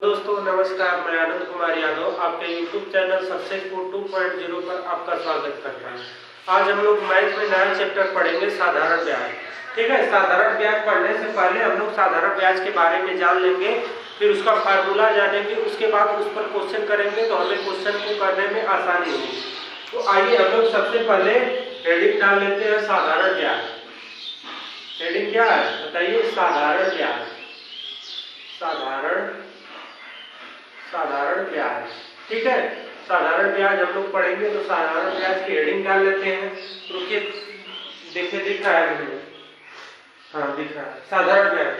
दोस्तों नमस्कार, मैं आनंद कुमार यादव आपके YouTube चैनल सक्सेसफुल 2.0 पर आपका स्वागत करता हूं। आज हम लोग मैथ में नया चैप्टर पढ़ेंगे, साधारण ब्याज। ठीक है, साधारण ब्याज पढ़ने से पहले हम लोग साधारण ब्याज के बारे में जान लेंगे, फिर उसका फार्मूला जानेंगे, उसके बाद उस पर क्वेश्चन करेंगे तो हमें क्वेश्चन को करने में आसानी होगी। तो आइए हम लोग सबसे पहले हेडिंग डाल लेते हैं, साधारण ब्याज। हेडिंग क्या है बताइए? साधारण ब्याज। साधारण ब्याज। ठीक है, साधारण ब्याज हम लोग पढ़ेंगे तो साधारण ब्याज की हेडिंग डाल लेते हैं। रुकिए, देखिए दिख रहा है मुझे? हाँ दिख रहा है। साधारण ब्याज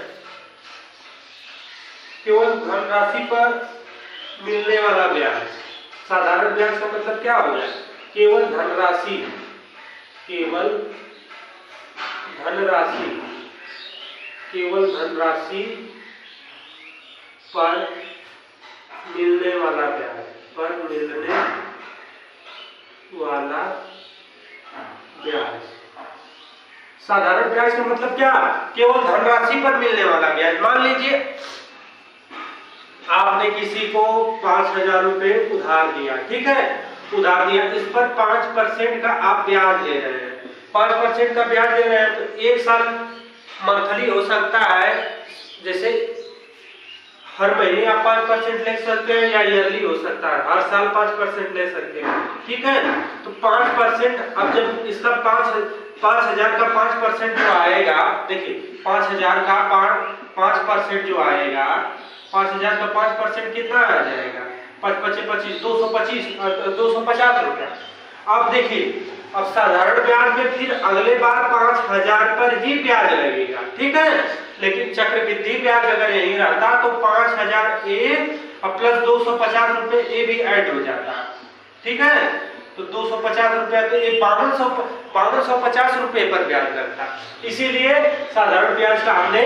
केवल धनराशि पर मिलने वाला ब्याज। साधारण ब्याज का मतलब क्या हो गया? केवल धनराशि पर मिलने वाला ब्याज। साधारण ब्याज का मतलब क्या? केवल धनराशि पर मिलने वाला ब्याज। मान लीजिए आपने किसी को 5,000 रुपए उधार दिया, ठीक है, उधार दिया, इस पर 5% का आप ब्याज ले रहे हैं। 5% का ब्याज दे रहे हैं तो एक साल मंथली हो सकता है, जैसे हर महीने आप 5% ले सकते हैं, या ईयरली हो सकता है, हर साल 5% ले सकते हैं। ठीक है, तो 5%, अब जब इसका 5,000 का 5% जो आएगा, देखिए 5,000 का 5% जो आएगा, 5,000 का 5% कितना आ जाएगा? 5 × 25 250 रुपया। अब देखिए, अब साधारण ब्याज में फिर अगले बार 5,000 पर ही ब्याज लगेगा, ठीक है, लेकिन चक्रवृद्धि ब्याज अगर यही रहता तो 5,000 ए और प्लस 250 रुपए ए भी ऐड हो जाता। ठीक है, तो 250 रुपया तो ये 550 रुपए पर ब्याज लगता। इसीलिए साधारण ब्याज का हमने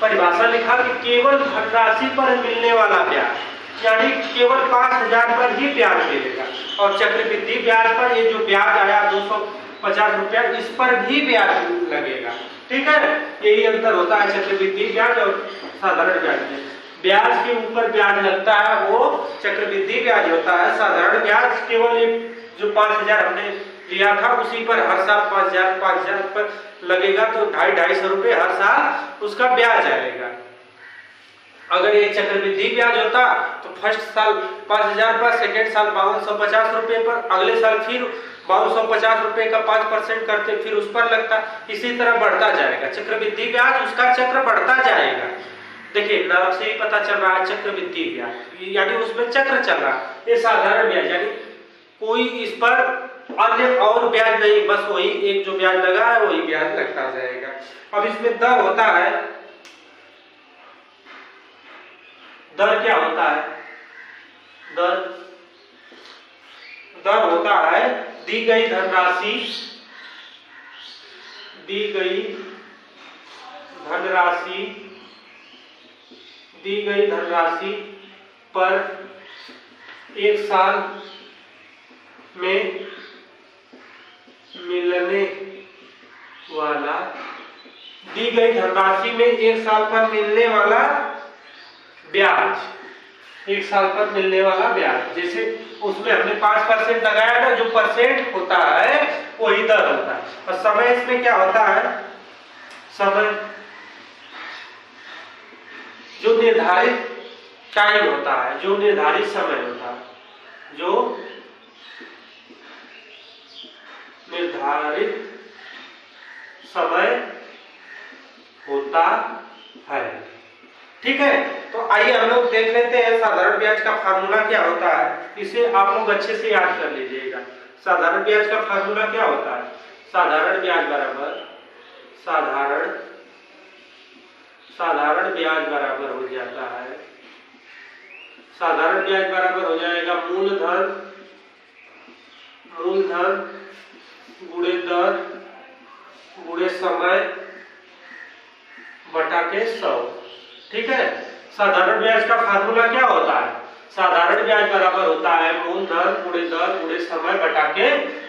परिभाषा लिखा कि केवल धनराशि पर मिलने वाला ब्याज, यानी केवल 5,000 पर ही ब्याज मिलेगा। और चक्रवृद्धि ब्याज पर ये जो ब्याज आया 250 रुपया, इस पर भी ब्याज लगेगा। ठीक है, यही अंतर होता है चक्रवृद्धि ब्याज और साधारण ब्याज में। ब्याज के ऊपर ब्याज लगता है वो चक्रवृद्धि ब्याज होता है। साधारण ब्याज केवल जो 5,000 हमने लिया था उसी पर हर साल 5,000 पर लगेगा, तो 250 रुपए हर साल उसका ब्याज आएगा। अगर ये चक्रवृद्धि ब्याज होता तो फर्स्ट साल 5,000 पर, सेकेंड साल 550 रुपए पर, अगले साल फिर 550 रुपए का 5% करते, फिर उस पर लगता, इसी तरह बढ़ता जाएगा। चक्रवृद्धि ब्याज उसका चक्र बढ़ता जाएगा। देखिए नाम से ही पता चल रहा है चक्रवृद्धि ब्याज, यानी उसमें चक्र चल रहा है। ये साधारण ब्याज यानी कोई इस पर अन्य और ब्याज नहीं, बस वही एक जो ब्याज लगा है वही ब्याज लगता जाएगा। अब इसमें दर होता है। दर क्या होता है? दर होता है दी गई धनराशि पर एक साल में मिलने वाला, दी गई धनराशि में एक साल पर मिलने वाला ब्याज। एक साल पर मिलने वाला ब्याज, जैसे उसमें हमने 5% लगाया ना, जो परसेंट होता है वही दर होता है। और समय इसमें क्या होता है? समय जो निर्धारित टाइम होता है, जो निर्धारित समय होता है, जो निर्धारित समय होता है। ठीक है, तो आइए हम लोग देख लेते हैं साधारण ब्याज का फार्मूला क्या होता है। इसे आप लोग अच्छे से याद कर लीजिएगा। साधारण ब्याज का फार्मूला क्या होता है? साधारण ब्याज बराबर हो जाता है, साधारण ब्याज बराबर हो जाएगा मूलधन गुणे दर गुणे समय बटा के 100। ठीक है, साधारण ब्याज का फार्मूला क्या होता है? साधारण ब्याज बराबर होता है मूलधन गुणे दर गुणे समय बटा के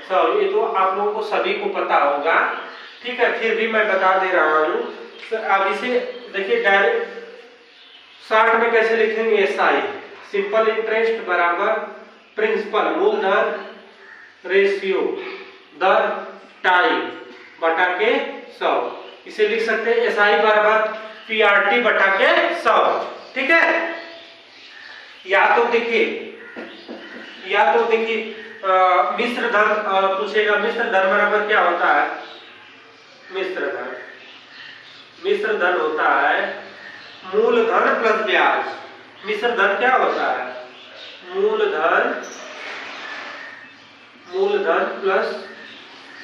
100। ये तो आप लोगों को सभी को पता होगा। ठीक है, फिर भी मैं बता दे रहा हूँ। तो अब इसे देखिए डायरेक्ट शॉर्ट में कैसे लिखेंगे? एसआई, सिंपल इंटरेस्ट बराबर प्रिंसिपल मूलधन रेशियो दर टाइम बटा के 100। इसे लिख सकते हैं एसआई बराबर पीआरटी बटा के 100। ठीक है, या तो देखिए मिश्र धन पूछेगा। मिश्र धन बराबर क्या होता है? मिश्र धन होता है मूलधन प्लस ब्याज। मिश्र धन क्या होता है? मूलधन प्लस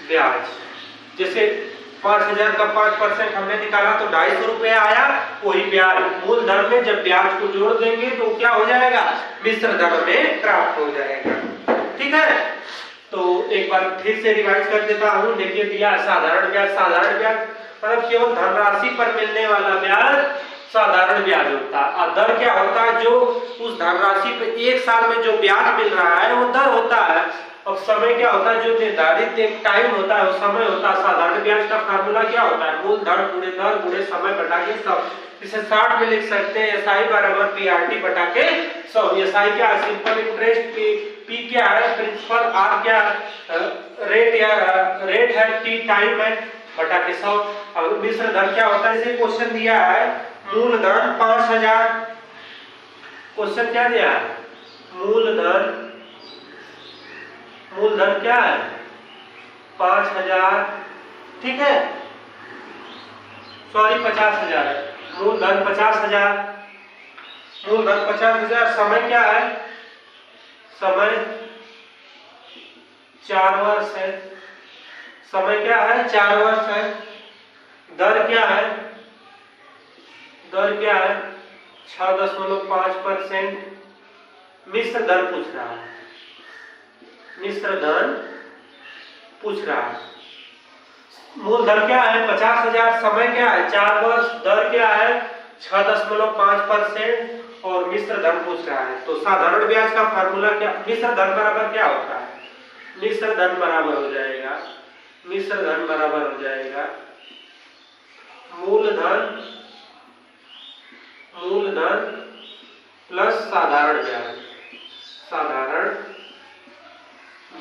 ब्याज। जैसे 5000 का 5% हमने निकाला तो 250 रुपया आया, वही ब्याज मूलधन में जब ब्याज को जोड़ देंगे तो क्या हो जाएगा? मिश्र धन में प्राप्त हो जाएगा। ठीक है, तो एक बार फिर से रिवाइज कर देता हूं। देखिए दिया साधारण ब्याज मतलब केवल धनराशि पर मिलने वाला ब्याज साधारण ब्याज होता है। और दर क्या होता है? जो उस धनराशि पे एक साल में जो ब्याज मिल रहा है वो दर होता है। और समय क्या होता है? जो निर्धारित एक टाइम होता है वो समय होता है। साधारण ब्याज का फार्मूला क्या होता है? मूलधन गुणे दर गुणे समय बटा के 100। इसे शॉर्ट में लिख सकते हैं एसआई बराबर पीआरटी बटा के 100। एसआई क्या है? Simple interest. पी क्या है? प्रिंसिपल। आर क्या रेट है? टी टाइम है बटा के 100। और मिश्र धन क्या होता है? इसे क्वेश्चन दिया है मूलधन 5000। क्वेश्चन क्या दिया है? मूलधन क्या है? 5000। ठीक है, सॉरी 50,000 है। मूलधन 50,000। समय क्या है? समय 4 वर्ष है। समय क्या है? 4 वर्ष है। दर क्या है? 6.5%। मिश्र धन पूछ रहा है। मूलधन क्या है? 50,000। समय क्या है? 4 वर्ष। दर क्या है? 6.5% और मिश्र धन पूछ रहा है। तो साधारण ब्याज का फार्मूला क्या? मिश्र धन बराबर क्या होता है? मिश्र धन बराबर हो जाएगा मूलधन प्लस साधारण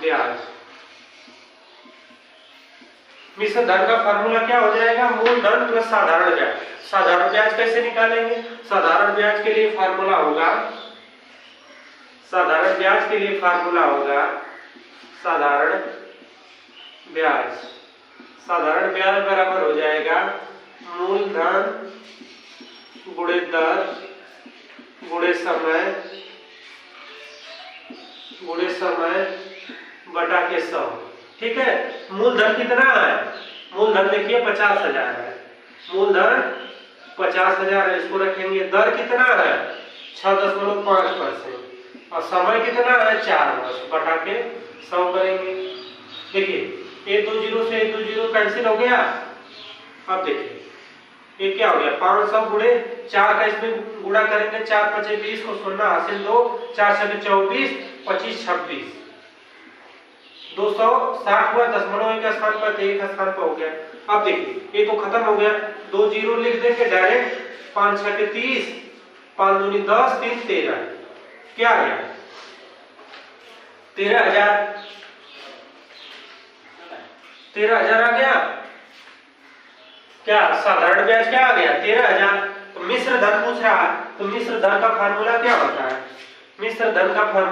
ब्याज। मिश्र धन का फार्मूला क्या हो जाएगा? मूलधन प्लस साधारण ब्याज। साधारण ब्याज कैसे निकालेंगे? साधारण ब्याज के लिए फार्मूला होगा साधारण ब्याज बराबर हो जाएगा मूलधन गुणे दर गुणे समय बटा के 100। ठीक है, मूलधन कितना है? मूलधन देखिए 50,000 है। मूलधन 50,000 है, इसको रखेंगे। दर कितना है? 6.5%। और समय कितना है? 4 वर्ष बटा के 100 करेंगे। देखिए ये 2 जीरो से 2 जीरो कैंसिल हो गया। अब देखिए ये क्या हो गया? 500 गुणे 4 का इसमें गुणा करेंगे। 4 5 20 को 0 हासिल 2, 4 6 24, 25 26, 260 हुआ। दशमलव एक स्थान पर एक स्थान पर हो गया। अब देखिए ये तो खत्म हो गया। 2 जीरो लिख देंगे डायरेक्ट। 5 6 30, 5 दूनी 10, 3 13। क्या आ गया? 13,000 आ गया। क्या साधारण ब्याज क्या आ गया? 13,000। तो मिश्र धन पूछ रहा है, तो मिश्र धन का फार्मूला क्या होता है? मिश्र धन बराबर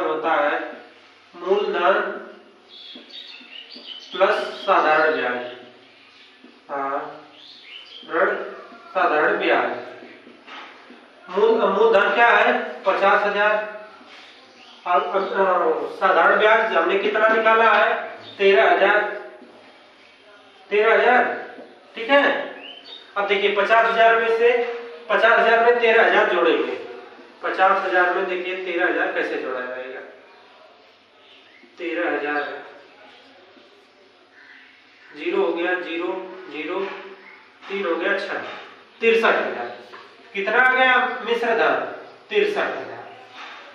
होता है मूलधन प्लस साधारण ब्याज। साधारण ब्याज। मूलधन क्या है? 50,000। साधारण ब्याज हमने कितना निकाला है? 13,000। ठीक है, अब देखिए 50,000 में 13,000 जोड़ेंगे। 50,000 में देखिए 13,000 कैसे जोड़ा जाएगा? 13,000 जीरो हो गया, 0 0 3 हो गया, 6 63,000। कितना आ गया मिश्र धन? 63,000।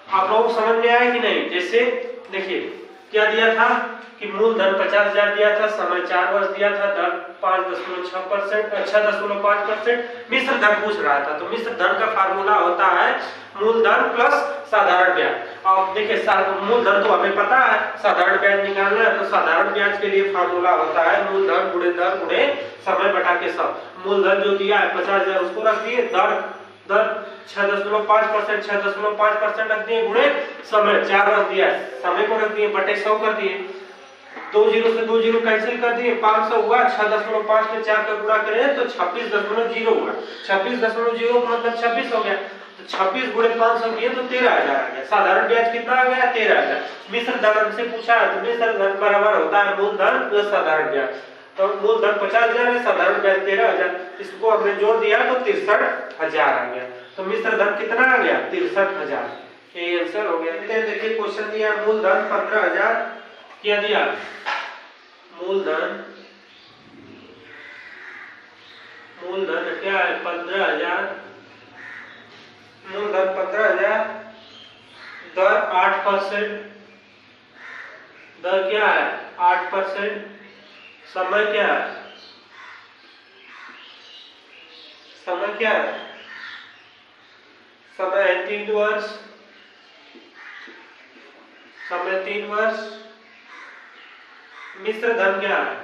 आप लोग समझ में आए कि नहीं? जैसे देखिए क्या दिया था? कि मूलधन 50,000 दिया था, समय 4 वर्ष दिया था, दर 5.6%, 6.5%, मिश्र धन पूछ रहा था। तो मिश्र धन का फार्मूला होता है मूलधन प्लस साधारण ब्याज। अब देखिए मूलधन तो हमें पता है, साधारण ब्याज निकालना है, तो साधारण ब्याज के लिए फार्मूला होता है मूलधन गुणे दर गुणे समय बटा के सब। मूलधन जो दिया है 50,000 उसको रख दिए, दर 6.5%, 6.5% रख दिए, गुणे समय 4 वर्ष दिया है, समय को रख दिए, बटे 100 कर दिए, 2 जीरो से 2 जीरो कैंसिल कर दिए, 500 हुआ, 6.5 में 4 का गुणा करें तो 26.0 हुआ, 26.0 का मतलब 26 हो गया, तो 26 गुणे 500 किए तो 13,000 आ गया। साधारण ब्याज कितना आ गया? 13,000। मिश्र धन से पूछा है तो मिश्र धन बराबर होता है मूलधन प्लस साधारण ब्याज। तो मूलधन 50,000 है, साधारण ब्याज 13,000, इसको हमने जोड़ दिया तो 63,000 आ गया। तो मिश्र धन कितना आ गया? 63,000। ये आंसर हो गया। देखिए क्वेश्चन दिया मूलधन 15,000, क्या दिया? मूलधन क्या है? 15,000, मूलधन 15,000, दर 8%, दर क्या है? 8%, समय क्या है? समय क्या है? समय है 3 वर्ष, समय 3 वर्ष। मिश्र धन क्या है?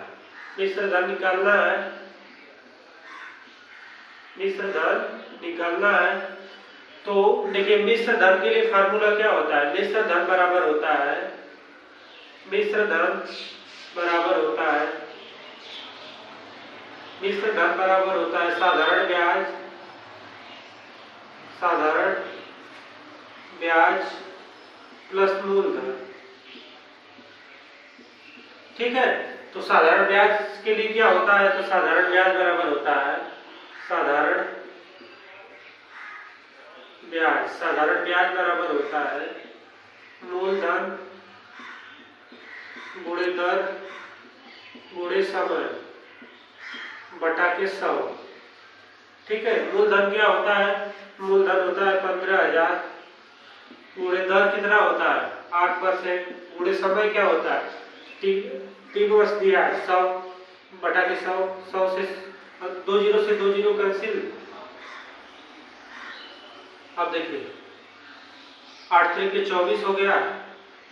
मिश्र धन निकालना है, मिश्र धन निकालना है। तो देखिए मिश्र धन के लिए फार्मूला क्या होता है? मिश्र धन बराबर होता है, मिश्र धन बराबर होता है, मिश्र धन बराबर होता है साधारण ब्याज, साधारण ब्याज प्लस मूलधन। ठीक है, तो साधारण ब्याज के लिए क्या होता है? तो साधारण ब्याज बराबर होता है साधारण ब्याज, साधारण ब्याज बराबर होता है मूलधन गुणे दर गुणे समय बटा के 100। ठीक है, मूलधन क्या होता है? मूलधन होता है 15,000, गुणे दर कितना होता है? 8%, गुणे समय क्या होता है? 3 वर्ष दिया है, 100 बटा के 100, 100 से 2 जीरो से 2 जीरो कैंसिल। अब देखिए 8 3 24 हो गया,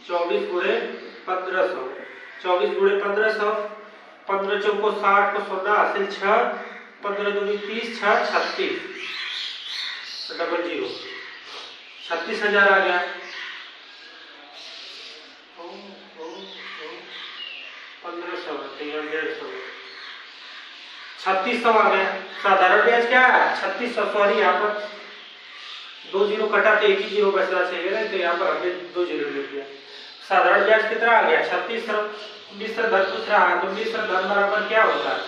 24 गुणे 1500, 24 गुणे 1500, 15 चौको 60 को 16 हासिल 6, 15 दूनी 30, 6 36, डबल जीरो 36,000 आ गया। 1500 3600 आ गया। साधारण ब्याज क्या है? 3600, सॉरी यहाँ पर 2 जीरो कटा तो 1 ही जीरो बचना चाहिए ना, तो यहाँ पर हमने 2 जीरो लिख दिया। साधारण ब्याज कितना आ गया? 3600। मिश्र धन पूछ रहा है, तो मिश्र धन बराबर क्या होता है?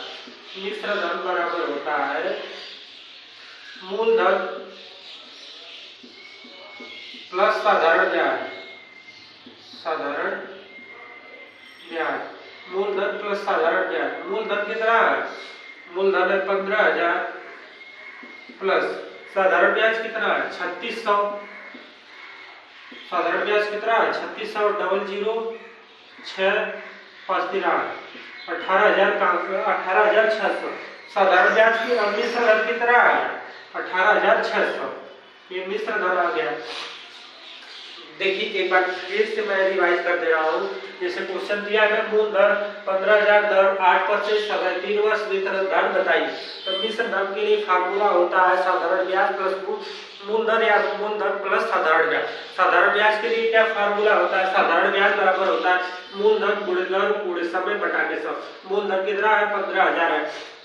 मिश्र धन बराबर होता है मूलधन प्लस साधारण ब्याज, साधारण ब्याज, मूलधन प्लस साधारण ब्याज। मूलधन कितना है? मूलधन है 15,000 प्लस साधारण ब्याज कितना है? 3600। साधारण ब्याज कितना है? 3600, डबल जीरो 6 5 13, 18,000 का 18,600। साधारण ब्याज की मिश्र धन कितना है? 18,600। ये मिश्र धन आ गया। देखिए एक बार फिर से मैं रिवाइज कर दे रहा हूँ। जैसे क्वेश्चन दिया है मूलधन 15,000, दर 8%, समय 3 वर्ष, वितरण धन बताइए। तो मिश्र धन के लिए फार्मूला होता है साधारण ब्याज प्लस मूलधन या मूलधन प्लस साधारण ब्याज। साधारण ब्याज के लिए क्या फार्मूला होता है? साधारण ब्याज बराबर होता है मूलधन गुणे दर गुणे समय बटा के 100। मूलधन कितना है? 15,000 है,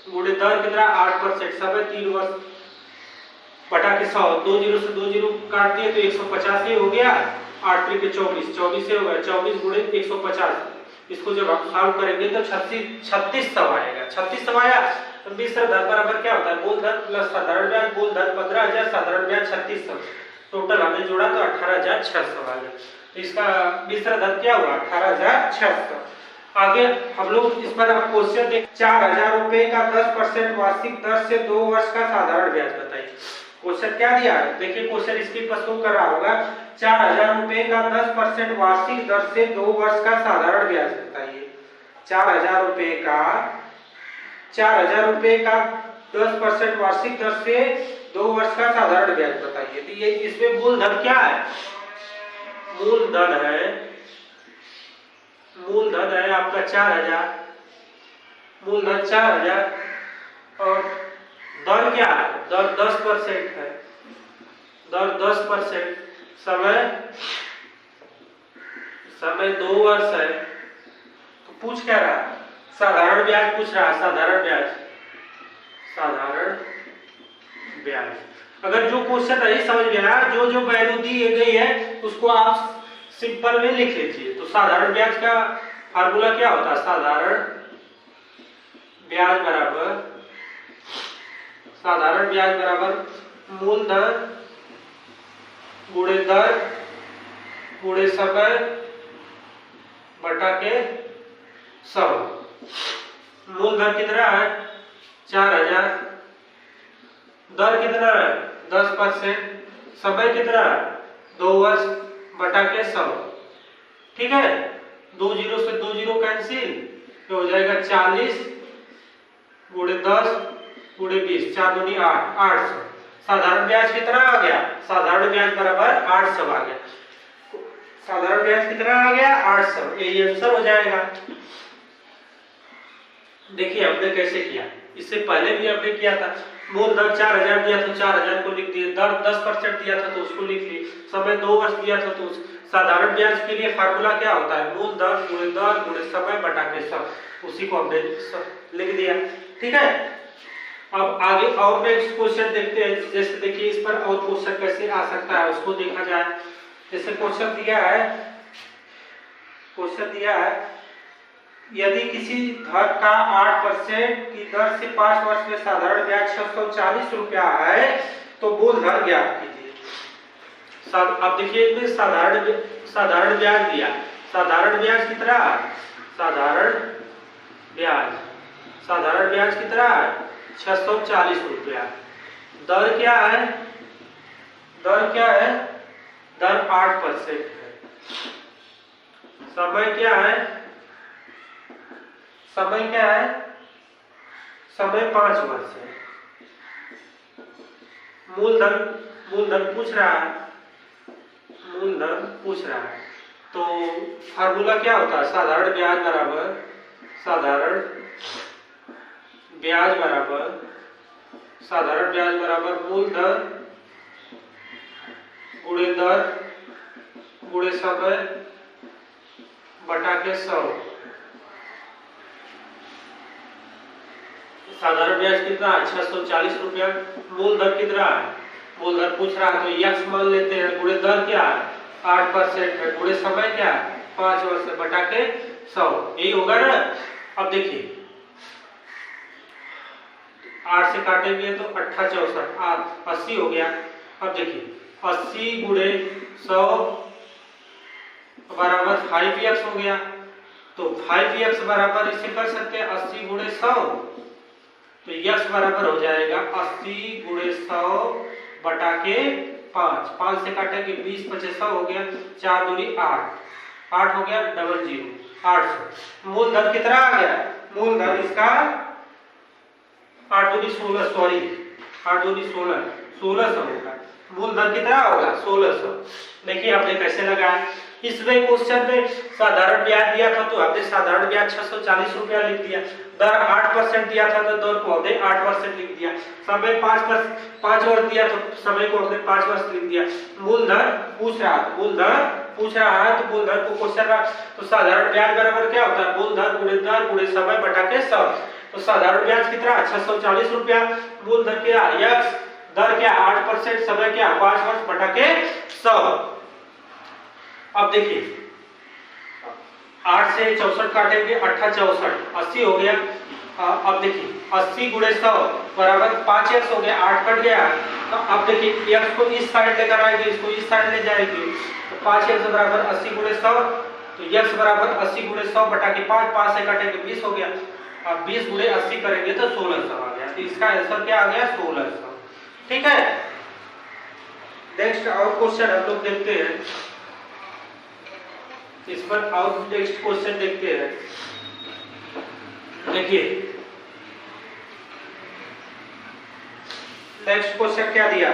गुणे दर कितना? 8%, समय 3 वर्ष बटा के 100, 2 जीरो से 2 जीरो काट दिए तो 150 ही हो गया। 8 3 24, 24 से होगा, 24 गुणे 150। इसको जब हम सॉल्व करेंगे तो 3600 आएगा। 3600 आया तो मिश्र धन बराबर क्या होता है? मूलधन प्लस साधारण ब्याज। मूलधन 15,000, साधारण ब्याज 3600, टोटल हमने जोड़ा तो 18,600 आ गया। तो इसका मिश्र धन क्या हुआ? 18,600। आगे हम लोग इस पर क्वेश्चन देख 4,000 रुपए का 10% वार्षिक दर से 2 वर्ष का साधारण ब्याज बताइए। क्वेश्चन क्या दिया है? देखिए क्वेश्चन स्क्रीन पर शो कर रहा होगा। 4,000 रुपए का 10% वार्षिक दर से 2 वर्ष का साधारण ब्याज बताइए। 4,000 रुपए का 4,000 रुपए का 10% वार्षिक दर से 2 वर्ष का साधारण ब्याज बताइए। तो ये इसमें मूलधन क्या है? मूलधन है आपका 4,000, मूलधन 4,000 और दर क्या है? दर 10% है, दर 10%, समय 2 वर्ष है। तो पूछ क्या रहा? साधारण ब्याज पूछ रहा है, साधारण ब्याज। अगर जो क्वेश्चन नहीं समझ में आया, जो वैल्यू दी गई है उसको आप सिंपल में लिख लीजिए। तो साधारण ब्याज का फार्मूला क्या होता है? साधारण ब्याज बराबर मूलधन गुणे दर गुणे समय बटा के 100। मूलधन कितना है? 4,000, दर कितना है? 10%, समय कितना है? 2 वर्ष बटा के 100। ठीक है, 2 जीरो से 2 जीरो कैंसिल, तो हो जाएगा 40 गुणे 10 गुणे 20, 4 दूनी 8, 800। साधारण ब्याज कितना आ गया? साधारण ब्याज बराबर 800 आ गया। साधारण ब्याज कितना आ गया? 800। यही आंसर हो जाएगा। देखिए हमने कैसे किया, इससे पहले भी हमने किया था। मूलधन 4,000 दिया तो 4,000 को लिख दिए, दर 10% दिया था तो उसको लिख लिए, समय 2 वर्ष दिया था तो साधारण ब्याज के लिए फार्मूला क्या होता है? मूलधन गुणे दर गुणे समय बटा के 100, उसी को हमने लिख दिया। ठीक है, अब आगे और नेक्स्ट क्वेश्चन देखते हैं। जैसे देखिए इस पर और क्वेश्चन कैसे आ सकता है उसको देखा जाए। जैसे क्वेश्चन दिया है यदि किसी धन का 8% की दर से 5 वर्ष में साधारण ब्याज 640 रुपया है तो मूलधन ज्ञात कीजिए। अब देखिए इसमें साधारण ब्याज दिया। साधारण ब्याज कितना है? साधारण ब्याज कितना है? 640 रुपया। दर क्या है? दर 8% है। समय क्या है? समय 5 वर्ष है। मूलधन पूछ रहा है, तो फार्मूला क्या होता है? साधारण ब्याज बराबर मूलधन गुणे दर गुणे समय बटा के 100। साधारण ब्याज कितना है? 640 रुपया। मूलधन कितना है? मूलधन पूछ रहा है तो यक्स मान लेते हैं, गुणे दर क्या है? 8% है, गुणे समय क्या है? 5 वर्ष बटा के 100, यही होगा ना। अब देखिए 8 से काटेंगे तो 8 64 80 हो गया। अब देखिए 80 गुणे 100 बराबर 5x हो गया। तो 5x बराबर इसे कर सकते हैं 80 गुणे 100, तो x बराबर हो जाएगा 80 गुणे 100 बटा के 5। 5 से काटेंगे 20 25 100 हो गया, 4 दूनी 8, 8 हो गया 00 800। मूलधन कितना आ गया? मूलधन इसका 8 दूनी 16, सॉरी 8 दूनी 16, 1600 होगा। मूलधन कितना होगा? 1600। देखिए आपने कैसे लगाया। इसमें क्वेश्चन में साधारण ब्याज दिया था तो आपने साधारण ब्याज 640 रुपया लिख दिया। दर 8% दिया था तो दर को हमने 8% लिख दिया। समय 5 वर्ष दिया तो समय को हमने 5 वर्ष लिख दिया। मूलधन पूछ रहा है तो मूलधन को क्वेश्चन रहा तो साधारण ब्याज बराबर क्या होता है? मूलधन गुणे दर गुणे समय बटा के 100। तो साधारण ब्याज कितना? 640 रुपया। मूलधन क्या? x, दर क्या? 8%, समय क्या? 5 वर्ष बटा के 100। अब देखिए 8 से 64 काटेंगे 8 64 80 हो गया। अब देखिए 80 गुणे 100 बराबर 5x हो गया, 8 कट गया। तो अब देखिए x को इस साइड लेकर आएंगे, इसको इस साइड ले जाएंगे तो 5x बराबर 80 गुणे 100, तो x बराबर 80 गुणे 100 बटा के 5, 5 से काटेंगे 20 हो गया। अब 20 गुणे 80 करेंगे तो 1600 आ गया। तो इसका आंसर क्या आ गया? 1600। ठीक है, नेक्स्ट और क्वेश्चन हम लोग देखते हैं। इस पर और नेक्स्ट क्वेश्चन देखते हैं। देखिए नेक्स्ट क्वेश्चन क्या दिया,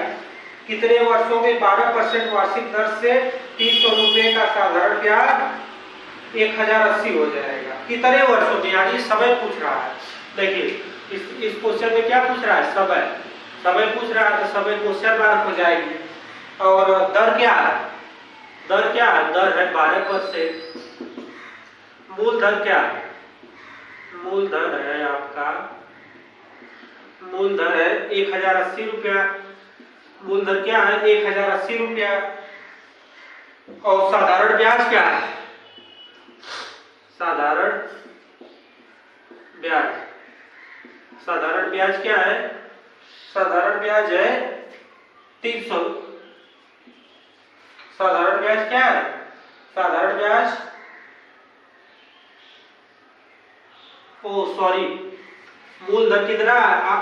कितने वर्षों में 12% वार्षिक दर से 300 रुपए का साधारण ब्याज 1080 हो जाएगा। कितने वर्षों में, यानी समय पूछ रहा है। देखिए इस क्वेश्चन में क्या पूछ रहा है, समय पूछ रहा है, तो समय क्वेश्चन मार्क हो जाएगी। और दर क्या है, दर है 12%। मूलधन क्या है, मूलधन है आपका, मूलधन है 1080 रुपया। मूलधन क्या है 1080 रुपया। और साधारण ब्याज क्या है, साधारण ब्याज, साधारण ब्याज क्या है, साधारण ब्याज है 300। साधारण ब्याज क्या है, साधारण ब्याज, ओ सॉरी, मूलधन कितना है, आप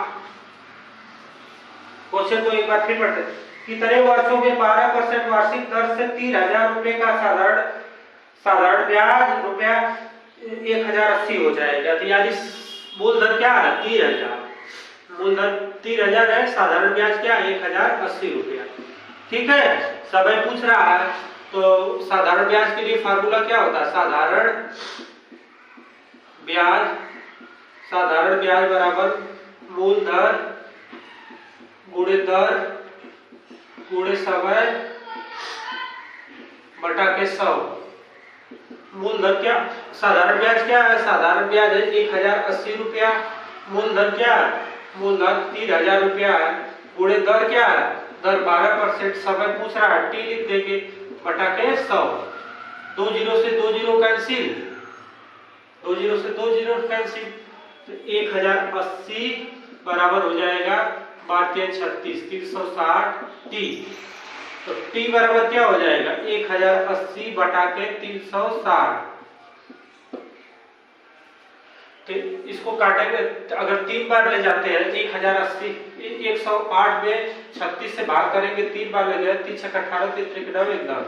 क्वेश्चन को एक बार फिर पढ़ते हैं। कितने वर्षों में 12% वार्षिक दर से 30,000 रुपए का साधारण ब्याज रुपया 1080 हो जाएगा। तो यानी मूलधन क्या है 30,000, मूलधन 30,000 है, साधारण ब्याज क्या है 1080 रुपया। ठीक है, समय पूछ रहा है तो साधारण ब्याज के लिए फार्मूला क्या होता है, साधारण ब्याज बराबर मूलधन गुणे दर गुणे समय बटा के 100। मूलधन क्या, साधारण ब्याज क्या है, साधारण ब्याज है 1080 रुपया। मूलधन क्या है, मूलधन 30,000 रुपया है, गुणे दर क्या है, दर 12%। समय पूछ रहा है, टी लिख देंगे बटा के 100। 2 जीरो से 2 जीरो कैंसिल, 2 जीरो से 2 जीरो कैंसिल, तो 1080 बराबर हो जाएगा 36, 360 टी। तो टी बराबर क्या हो जाएगा 1080 बटा के 360। तो इसको काटेंगे, अगर 3 बार ले जाते हैं 1080, 108 में 36 से भाग करेंगे, 3 बार ले गए, 3 छक 18, 3 त्रिक 9, 10।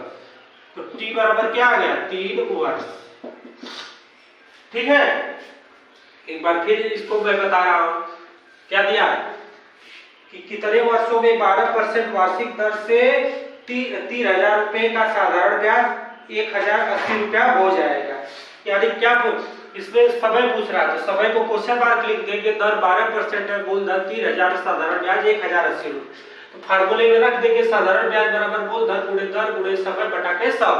तो टी बराबर क्या आ गया 3 वर्ष। ठीक है, एक बार फिर इसको मैं बता रहा हूं, क्या दिया कि कितने वर्षों में 12% वार्षिक दर से 30,000 रुपए का साधारण ब्याज 1080 रुपया हो जाएगा। यानी क्या इसमें समय पूछ रहा था, समय को क्वेश्चन मार्क लिख देंगे, दर 12% है, मूलधन 30,000, साधारण ब्याज 1080 रुपये। तो फार्मूले में रख देंगे साधारण ब्याज बराबर मूलधन गुणे दर गुणे समय बटा के 100।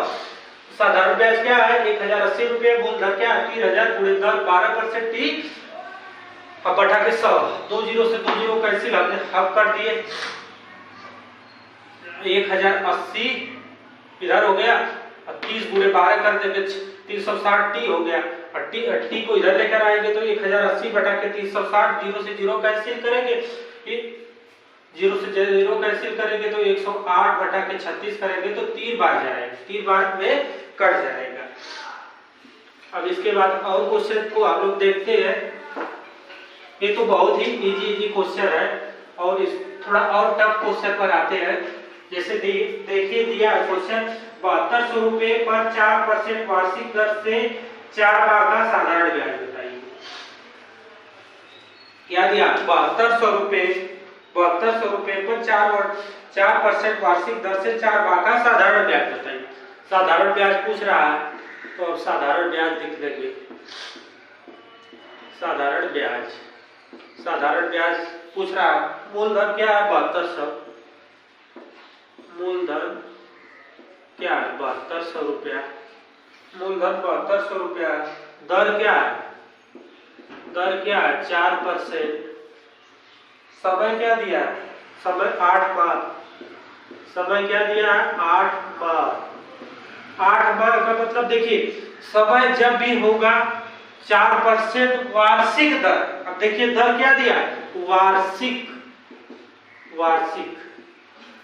साधारण ब्याज क्या है 1080 रुपये, मूलधन क्या है 30,000 गुणे दर 12% टी अब बटा के 100। 2 जीरो से 2 जीरो कैंसिल, हमने हाफ कर दिए, 1080 इधर हो गया, और 30 गुणे 12 कर देंगे 360 टी हो गया, और टी को इधर लेकर आएंगे तो 1080 बटा के 360, जीरो से जीरो कैंसिल करेंगे, जीरो से जीरो कैंसिल करेंगे तो 108 बटा के 36 करेंगे तो 3 बार जाएगा, 3 बार में कट जाएगा। अब इसके बाद और क्वेश्चन को आप लोग देखते हैं। ये तो बहुत ही इजी क्वेश्चन है, और इस थोड़ा और टफ क्वेश्चन पर आते हैं। जैसे देखिए दिया है क्वेश्चन, 7200 रुपए पर 4% वार्षिक दर से 4 माह का साधारण ब्याज बताइए। क्या दिया 7200 रुपए पर 4% वार्षिक दर से 4 माह का साधारण ब्याज बताइए। साधारण ब्याज पूछ रहा है, तो अब साधारण ब्याज लिख देंगे। साधारण ब्याज पूछ रहा है, मूलधन क्या है 7200, मूलधन क्या है 7200 रुपया, मूलधन 7200 रुपया। दर क्या है, दर क्या है 4%। समय क्या दिया है, समय 8 माह, समय क्या दिया है 8 माह। 8 माह का मतलब देखिए, समय जब भी होगा 4% वार्षिक दर। अब देखिए दर क्या दिया है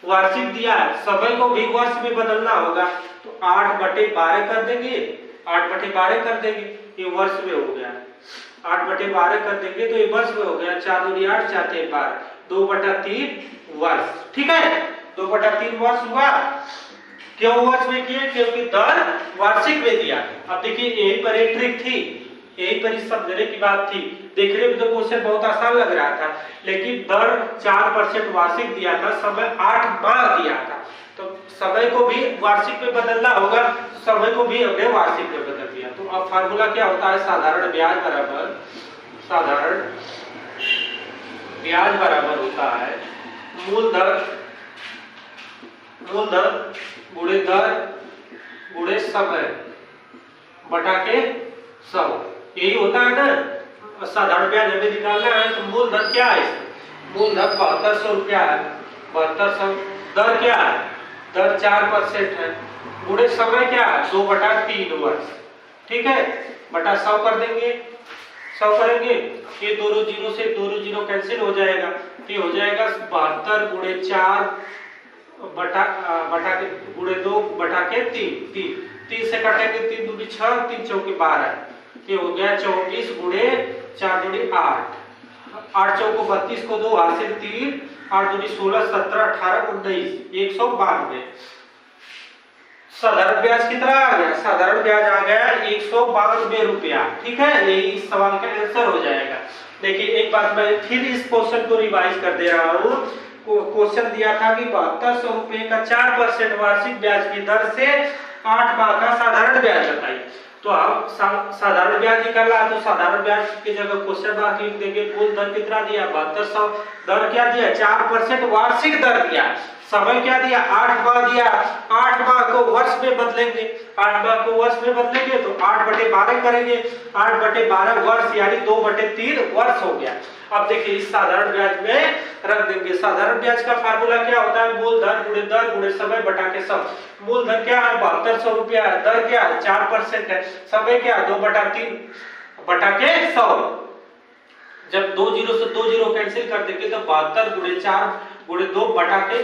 वार्षिक दिया है, समय को भी वर्ष में बदलना होगा, तो 8/12 कर देंगे, 8/12 कर देंगे, ये वर्ष में हो गया। 8/12 कर देंगे तो ये वर्ष में हो गया, 4 दूनी 8, 4 3 12, 2/3 वर्ष। ठीक है, 2/3 वर्ष हुआ। क्यों वर्ष में किए, क्योंकि दर वार्षिक में दिया। अब देखिए यही पर एक ट्रिक थी, यही पर समझने की बात थी। देखने में तो क्वेश्चन बहुत आसान लग रहा था, लेकिन दर 4% वार्षिक दिया था, समय 8 माह दिया था, तो समय को भी वार्षिक में बदलना होगा, समय को भी हमने वार्षिक में बदल दिया। तो अब फार्मूला क्या होता है, साधारण ब्याज बराबर होता है मूलधन गुणे दर गुणे समय बटा के 100, यही होता है ना। साधारण ब्याज हमें निकालना है, तो मूलधन क्या है, मूलधन 7200 रुपया है, 7200। दर क्या है, दर 4% है, गुणे समय क्या है 2/3 वर्ष, ठीक है, बटा 100 कर देंगे, 100 करेंगे, ये दोनों जीरो से दोनों जीरो कैंसिल हो जाएगा, ये हो जाएगा 72 गुणे 4 बटा के गुणे 2 बटा के 3 से काटेंगे, 3 दूनी 6, 3 चौके 12, ये हो गया 24 गुणे 4 दूनी 8, 8 चौको 32 को 2 हाथ से 3, 8 दूनी 16, 17, 18, 19, 192। साधारण ब्याज कितना आ गया, साधारण ब्याज आ गया 192 रुपया, ठीक है, यही इस सवाल का आंसर हो जाएगा। देखिए एक बात मैं फिर इस क्वेश्चन को रिवाइज कर दे रहा हूँ। क्वेश्चन दिया था कि 7200 रुपए का 4% वार्षिक ब्याज की दर से 8 माह का साधारण ब्याज बताइए। तो अब साधारण ब्याज निकालना, तो साधारण ब्याज की जगह क्वेश्चन मार्क लिख देंगे। कुल दर कितना दिया 7200, दर क्या दिया 4% वार्षिक दर दिया, समय क्या दिया 8 माह दिया, 8 माह को वर्ष में बदलेंगे, 8 माह को वर्ष में बदलेंगे तो 8/12 करेंगे, 8/12 वर्ष यानी 2/3 वर्ष हो गया। अब देखिए इस साधारण ब्याज में रख देंगे। साधारण ब्याज का फार्मूला क्या होता है, मूलधन गुणे दर गुणे समय बटा के 100। मूलधन क्या है 7200 रुपया, दर क्या है 4% है, समय क्या है 2/3 बटा के 100। जब 2 जीरो से 2 जीरो कैंसिल कर देंगे तो 72 गुणे 4 गुणे 2 बटा के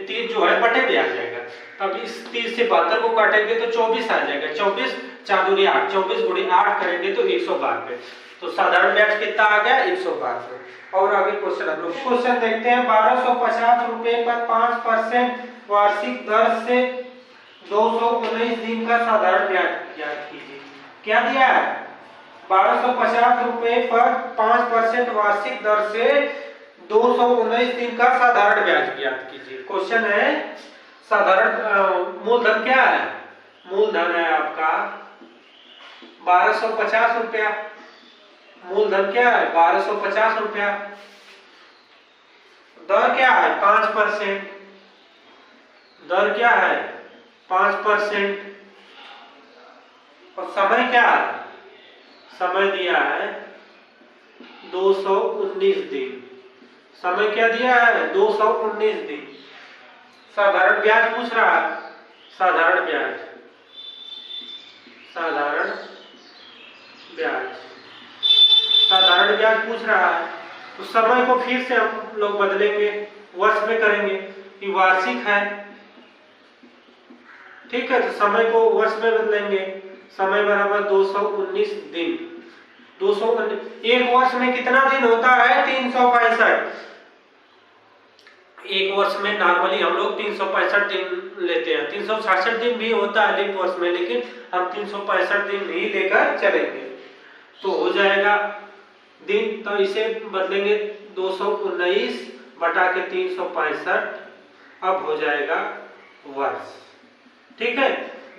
3 जो है बटे में आ जाएगा। तब इस 30 से 72 को काटेंगे तो 24 आ जाएगा, 24 4 दूनी 8, 24 गुणे 8 करेंगे तो 192। तो साधारण ब्याज कितना आ गया 192। और आगे क्वेश्चन हम लोग क्वेश्चन देखते हैं। 1250 रुपए पर 5% वार्षिक दर से 219 दिन का साधारण ब्याज ज्ञात कीजिए। क्या दिया है 1250 रुपए पर 5% वार्षिक दर से 219 दिन का साधारण ब्याज ज्ञात कीजिए। क्वेश्चन है साधारण मूलधन क्या है, मूलधन है आपका 1250 रुपया, मूलधन क्या है 1250 रुपया, दर क्या है 5%, दर क्या है 5%, और समय क्या है, समय दिया है 219 दिन, समय क्या दिया है 219 दिन। साधारण ब्याज पूछ रहा है, साधारण ब्याज, साधारण ब्याज, साधारण ब्याज पूछ रहा है, तो समय को फिर से हम लोग बदलेंगे, वर्ष में करेंगे कि वार्षिक है, ठीक है, तो समय को वर्ष में बदलेंगे, समय बराबर 219 दिन, 219 एक वर्ष में कितना दिन होता है 365। एक वर्ष में नॉर्मली हम लोग 365 दिन लेते हैं, 366 दिन भी होता है लीप वर्ष में, लेकिन हम 365 दिन ही लेकर चलेंगे। तो हो जाएगा दिन, तो इसे बदलेंगे 219 बटा के 365, अब हो जाएगा वर्ष, ठीक है।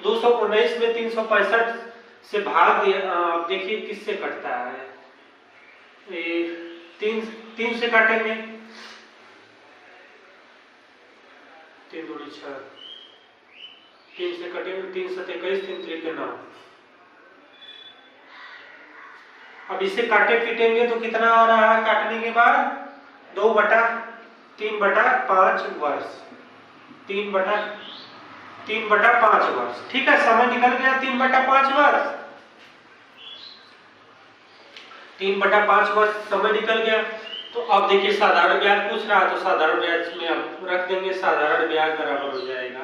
219 में 365 से भाग दिया, देखिए किससे कटता है, 3 से काटेंगे, 3 दूनी 6, 3 से कटेंगे, 3 7 21, 3 3 9। अब इसे काटे पीटेंगे तो कितना आ रहा है काटने के बाद 3/5 वर्ष, 3/5 वर्ष, ठीक है। समय निकल गया 3/5 वर्ष, 3/5 वर्ष समय निकल गया। तो अब देखिए साधारण ब्याज पूछ रहा है, तो साधारण ब्याज में हम रख देंगे, साधारण ब्याज बराबर हो जाएगा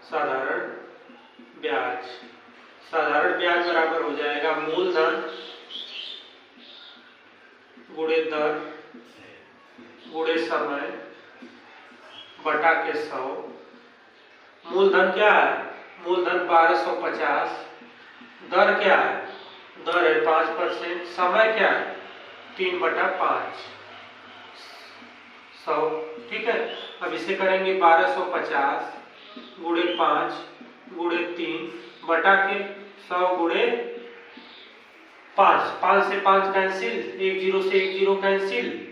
साधारण ब्याज, साधारण ब्याज बराबर हो जाएगा मूलधन गुणे दर गुणे समय बटा के 100। मूलधन क्या है, मूलधन 1250, दर क्या है दर है 5%, समय क्या है 3/5 100, ठीक है। अब इसे करेंगे 1250 गुणे 5 गुणे 3 बटा के 100 गुणे 5, 5 से 5 कैंसिल, 1 0 से 1 0 कैंसिल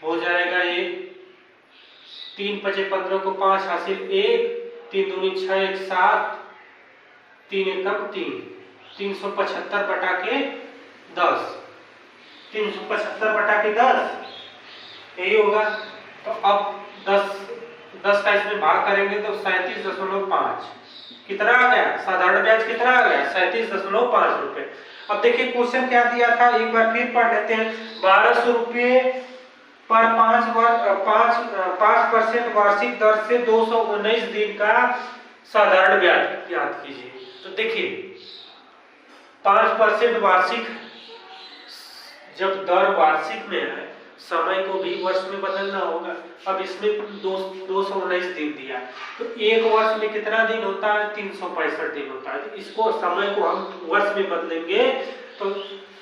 हो जाएगा ये 3 5 15 को 5 हासिल 1, 3 दूनी 6 1 7, 3 एकम 3, 375 बटा के 10, 375 बटा के 10 यही होगा। तो अब 10 का इसमें भाग करेंगे तो 37.5 कितना आ गया, साधारण ब्याज कितना आ गया 37.5 रुपए। अब देखिए क्वेश्चन क्या दिया था, एक बार फिर पढ़ लेते हैं। 1200 रुपये पर 5% वार्षिक दर से 219 दिन का साधारण ब्याज याद कीजिए। तो देखिए 5% वार्षिक, जब दर वार्षिक में है समय को भी वर्ष में बदलना होगा। अब इसमें 219 दिन दिया, तो एक वर्ष में कितना दिन होता है 365 दिन होता है। तो इसको समय को हम वर्ष में बदलेंगे तो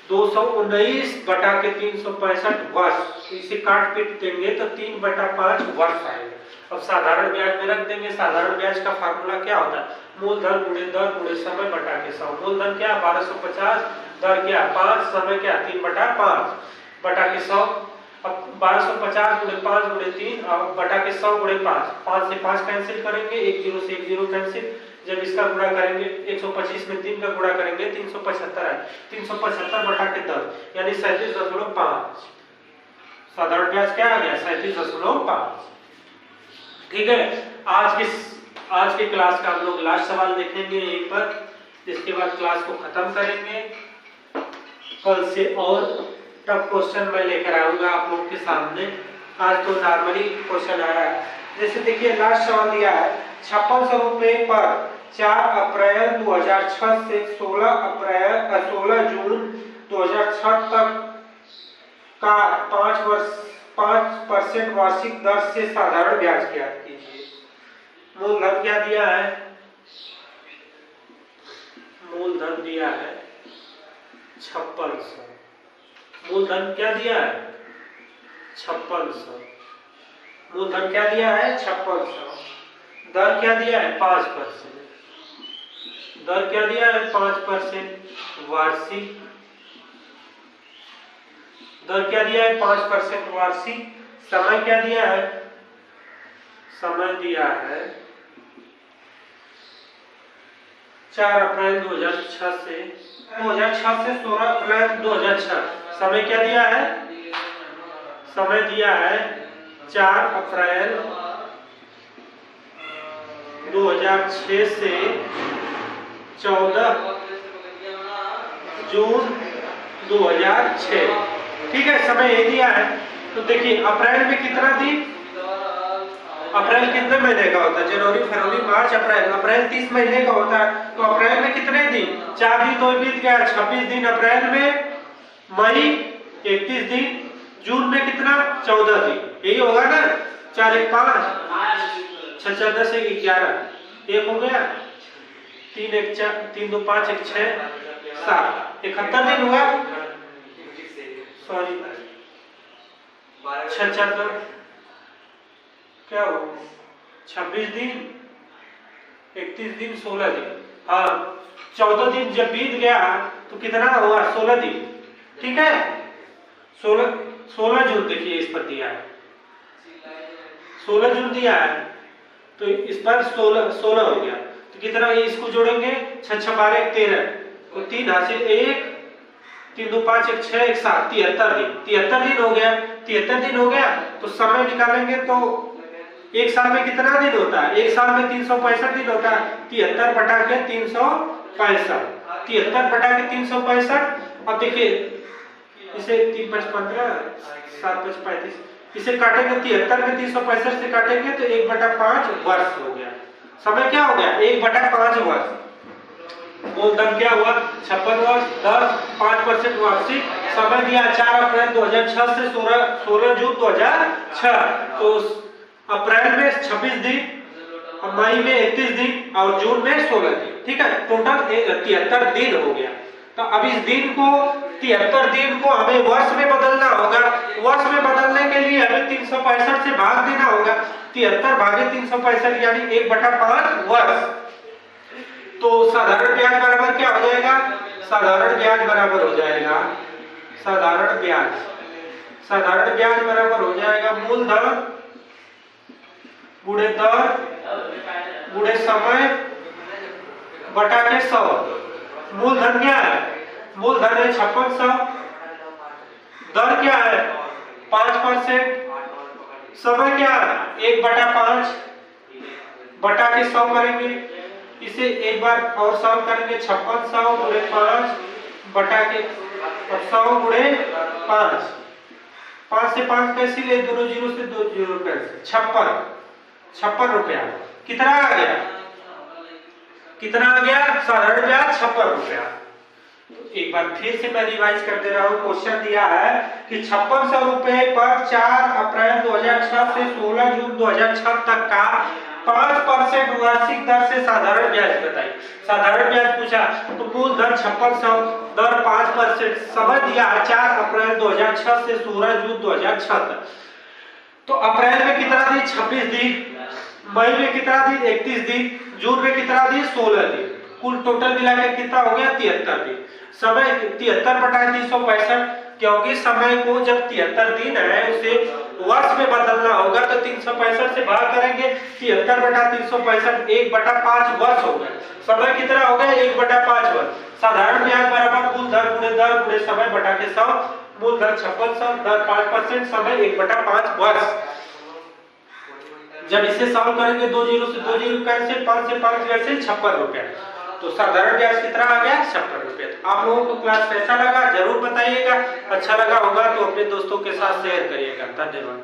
219 बटा के 365 वर्ष, इसे काट पीट देंगे तो 3/5 वर्ष आएगा। अब साधारण ब्याज में रख देंगे। साधारण ब्याज का फार्मूला क्या होता है, मूलधन गुणे दर गुणे समय बटा के 100। मूलधन क्या 1250, दर क्या 5, समय क्या 3/5 बटा के 100। अब 1250 गुणे 5 गुणे 3 और बटा के 100 गुणे 5, 5 से 5 कैंसिल करेंगे, 1 0 से 1 0 कैंसिल। जब इसका गुणा करेंगे 125 में 3 का गुणा करेंगे 375 है, 375 बटा के 10 यानी 37.5। साधारण ब्याज क्या आ गया 37.5। ठीक है। आज के क्लास का हम लोग लास्ट सवाल देखेंगे यहीं पर, इसके बाद क्लास को खत्म करेंगे। कल से और टफ क्वेश्चन मैं लेकर आऊंगा आप लोग के सामने। आज तो नॉर्मली क्वेश्चन आया है। जैसे देखिए लास्ट सवाल दिया है 5600 रुपए पर 4 अप्रैल 2006 से 16 जून 2006 तक का 5% वार्षिक दर से साधारण ब्याज ज्ञात कीजिए। मूलधन क्या दिया है, मूलधन दिया है 5600। मूलधन क्या दिया है 5600। मूलधन क्या दिया है 5600। दर क्या दिया है 5%। दर क्या दिया है 5% वार्षिक। दर क्या दिया है 5% वार्षिक। समय क्या दिया है, समय दिया है 4 अप्रैल 2006 से 16 अप्रैल 2006। समय क्या दिया है, समय दिया है 4 अप्रैल 2006 से 14 जून 2006। ठीक है, समय ये दिया है। तो देखिए अप्रैल में कितना दिन, अप्रैल कितने महीने का होता है, जनवरी फरवरी मार्च अप्रैल। अप्रैल 30 महीने का होता है। तो अप्रैल में कितने दिन, 4 दिन तो बीत गया, 26 दिन अप्रैल में। मई 31 दिन, जून में कितना 14 दिन, यही होगा ना। 4 1 5 6 4 10 1 11, एक हो गया। 3 1 4 3 2 5 1 6 7 71 दिन हुआ। सॉरी 6 4 क्या हो 26 दिन 31 दिन 16 दिन। हाँ 14 दिन जब बीत गया तो कितना हुआ 16 दिन। ठीक है, 16 जून देखिए इस पर दिया है, 16 जून दिया है तो इस पर 16 हो गया। तो कितना ये इसको जोड़ेंगे 6 6 12 13 तो 3 हासिल 1 3 2 5 1 6 1 7 73 दिन। 73 दिन हो गया। 73 दिन हो गया तो समय निकालेंगे तो एक साल में कितना दिन होता है, एक साल में 365 दिन होता है। 73 बटा के 365, 73 बटा के 365। अब देखिए इसे 3 5 15 7 5 35, इसे काटेंगे 73 में 365 से काटेंगे तो 1/5 वर्ष हो गया। समय क्या हो गया 1/5 वर्ष। मूलधन क्या हुआ 56 वर्ष। दर 5% वार्षिक। समय दिया 4 अप्रैल 2006 से 16 जून 2006। तो अप्रैल में 26 दिन, मई में 31 दिन और जून में 16 दिन। ठीक है, टोटल 73 दिन हो गया। तो अब इस दिन को 73 दिन को हमें वर्ष में बदलना होगा। वर्ष में बदलने के लिए हमें 365 से भाग देना होगा। 73 भागे 365 यानी 1/5 वर्ष। तो साधारण ब्याज बराबर क्या हो जाएगा? साधारण ब्याज बराबर हो जाएगा, साधारण ब्याज बराबर हो जाएगा मूलधन गुणे दर गुणे समय बटा के 100। मूलधन क्या है? मूलधन है 5600, दर क्या है 5%, समय क्या है 1/5 बटा के 100 करेंगे। इसे एक बार और सॉल्व करेंगे, 5600 गुणे 5 बटा के 100 गुणे 5। 5 से 5 कैसे ले? दोनों जीरो से दो जीरो कैसे? 56 रुपया। कितना आ गया? कितना आ गया? साधारण ब्याज 56 रुपया। एक बार फिर से मैं रिवाइज कर दे रहा हूँ। क्वेश्चन दिया है कि 5600 रुपए पर 4 अप्रैल 2006 से 16 जून 2006 तक का 5% वार्षिक दर से साधारण ब्याज बताइए। साधारण ब्याज पूछा तो मूलधन 5600, दर 5%, समय दिया है 4 अप्रैल 2006 से 16 जून 2006 तक। तो अप्रैल में कितना दिन? 26 दिन। मई में कितना दिन? 31 दिन। जून में कितना दिन? 16 दिन। कुल टोटल मिलाकर कितना हो गया? 73 दिन। समय 73/365, क्योंकि समय को जब 73 दिन है उसे वर्ष में बदलना होगा तो 365 से भाग करेंगे। 73/365 1/5 वर्ष हो गया। समय कितना हो गया? 1/5 वर्ष। साधारण ब्याज बराबर मूलधन गुणे दर गुणे समय बटा के 100। मूलधन 5600, दर 5%, समय 1/5 वर्ष। जब इसे सॉल्व करेंगे, दो जीरो से दो जीरो कैंसिल, 5 से 5 कैंसिल, 56 रुपया। तो साधारण ब्याज कितना आ गया? 56 रुपये। आप लोगों को क्लास कैसा लगा जरूर बताइएगा। अच्छा लगा होगा तो अपने दोस्तों के साथ शेयर करिएगा। धन्यवाद।